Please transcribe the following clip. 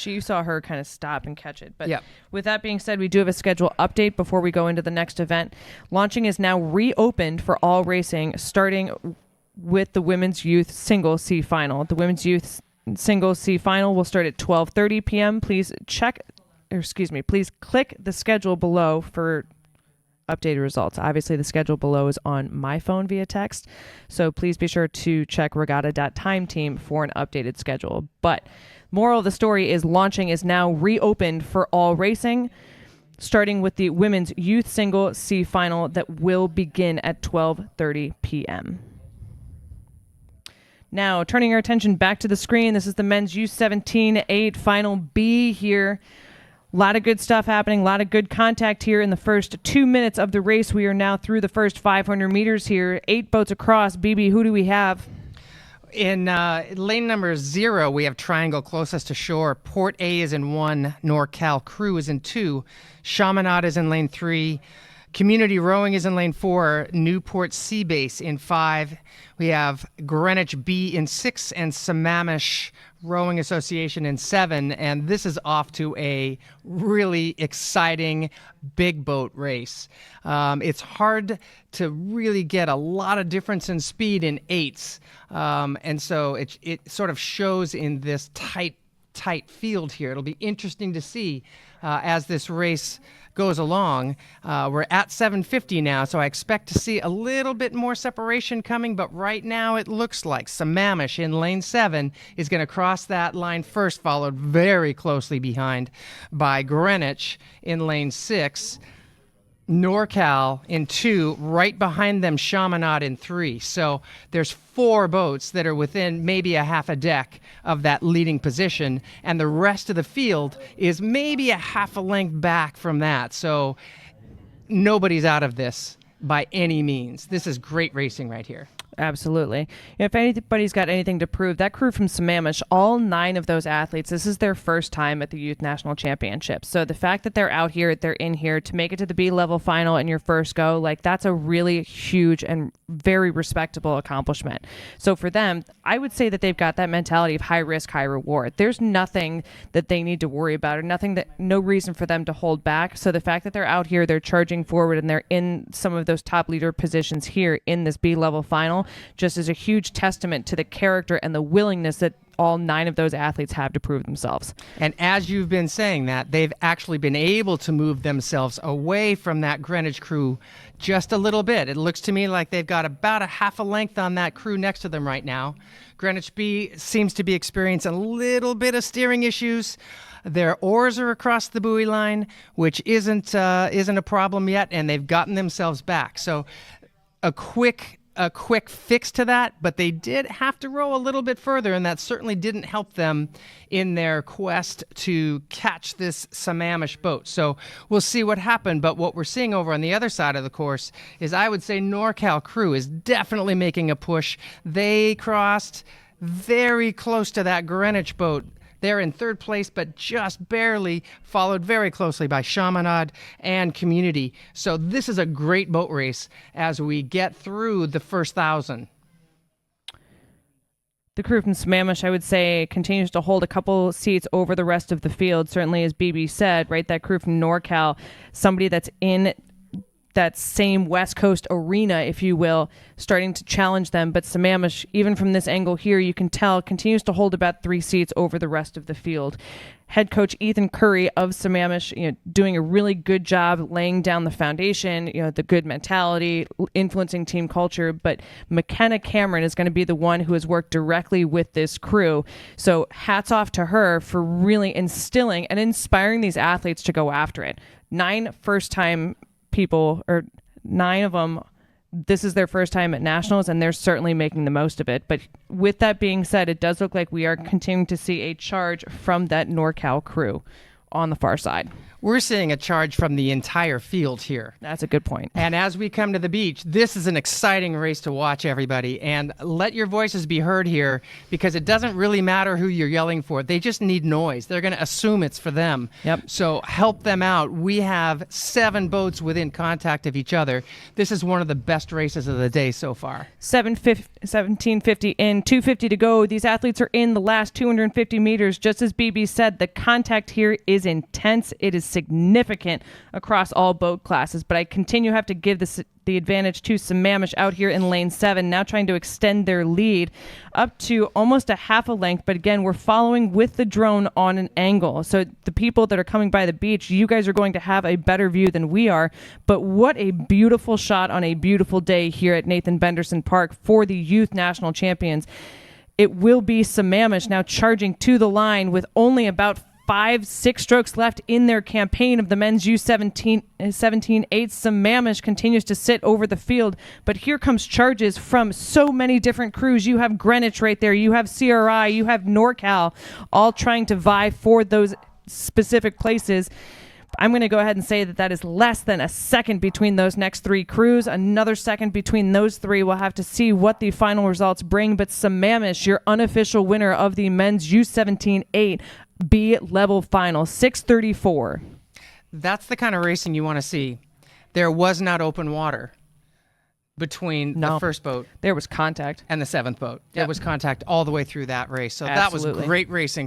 You saw her kind of stop and catch it. But Yep. with that being said, we do have a schedule update before we go into the next event. Launching is now reopened for all racing, starting with the Women's Youth Single C Final. The Women's Youth Single C Final will start at 12:30 p.m. Please click the schedule below for updated results. Obviously, the schedule below is on my phone via text, so please be sure to check regatta.timeteam for an updated schedule. But moral of the story is launching is now reopened for all racing, starting with the Women's Youth Single C Final that will begin at 12:30 p.m. Now, turning our attention back to the screen, this is the Men's U17 8 Final B here. A lot of good stuff happening, a lot of good contact here in the first 2 minutes of the race. We are now through the first 500 meters here. 8 boats across. BB, who do we have? In lane number 0, we have Triangle closest to shore. Port A is in 1. Norcal Crew is in 2. Chaminade is in lane 3. Community Rowing is in lane 4. Newport Sea Base in 5. We have Greenwich B in 6 and Sammamish Rowing Association in 7. And this is off to a really exciting big boat race. It's hard to really get a lot of difference in speed in 8s. And so it sort of shows in this tight field here. It'll be interesting to see as this race goes along. We're at 7:50 now, so I expect to see a little bit more separation coming, but right now it looks like Sammamish in lane 7 is going to cross that line first, followed very closely behind by Greenwich in lane 6. Norcal in 2, right behind them Chaminade in 3. So there's 4 boats that are within maybe a half a deck of that leading position, and the rest of the field is maybe a half a length back from that. So nobody's out of this by any means. This is great racing right here. Absolutely. If anybody's got anything to prove, that crew from Sammamish, all 9 of those athletes, this is their first time at the Youth National Championships. So the fact that they're out here, they're in here to make it to the B-level final in your first go, like that's a really huge and very respectable accomplishment. So for them, I would say that they've got that mentality of high risk, high reward. There's nothing that they need to worry about or no reason for them to hold back. So the fact that they're out here, they're charging forward and they're in some of those top leader positions here in this B-level final just is a huge testament to the character and the willingness that all 9 of those athletes have to prove themselves. And as you've been saying that, they've actually been able to move themselves away from that Greenwich crew just a little bit. It looks to me like they've got about a half a length on that crew next to them right now. Greenwich B seems to be experiencing a little bit of steering issues. Their oars are across the buoy line, which isn't a problem yet, and they've gotten themselves back. So a quick fix to that, but they did have to row a little bit further, and that certainly didn't help them in their quest to catch this Sammamish boat. So we'll see what happened, but what we're seeing over on the other side of the course is I would say Norcal Crew is definitely making a push. They crossed very close to that Greenwich boat. They're in 3rd place, but just barely, followed very closely by Chaminade and Community. So this is a great boat race as we get through the first 1,000. The crew from Sammamish, I would say, continues to hold a couple seats over the rest of the field. Certainly, as BB said, right, that crew from Norcal, somebody that's in that same West Coast arena, if you will, starting to challenge them. But Sammamish, even from this angle here, you can tell, continues to hold about 3 seats over the rest of the field. Head coach Ethan Curry of Sammamish, doing a really good job laying down the foundation, the good mentality, influencing team culture. But McKenna Cameron is going to be the one who has worked directly with this crew. So hats off to her for really instilling and inspiring these athletes to go after it. 9 first-time people, or 9 of them, this is their first time at nationals, and they're certainly making the most of it. But with that being said, it does look like we are continuing to see a charge from that Norcal crew. on the far side. We're seeing a charge from the entire field here. That's a good point. And as we come to the beach, this is an exciting race to watch, everybody. And let your voices be heard here, because it doesn't really matter who you're yelling for. They just need noise. They're going to assume it's for them. Yep. So help them out. We have 7 boats within contact of each other. This is one of the best races of the day so far. 1750 in, 250 to go. These athletes are in the last 250 meters. Just as BB said, the contact here is intense. It is significant across all boat classes, but I continue to have to give the advantage to Sammamish out here in lane 7, now trying to extend their lead up to almost a half a length. But again, we're following with the drone on an angle. So the people that are coming by the beach, you guys are going to have a better view than we are. But what a beautiful shot on a beautiful day here at Nathan Benderson Park for the youth national champions. It will be Sammamish now charging to the line with only about 5-6 strokes left in their campaign of the men's U17 17-8. Sammamish continues to sit over the field, but here comes charges from so many different crews. You have Greenwich right there, you have CRI, you have Norcal, all trying to vie for those specific places. I'm going to go ahead and say that is less than a second between those next 3 crews. Another second between those 3. We'll have to see what the final results bring. But Sammamish, your unofficial winner of the men's U17-8 B level final, 6:34. That's the kind of racing you want to see. There was not open water between the first boat. There was contact. And the 7th boat. Yep. There was contact all the way through that race. So Absolutely. That was great racing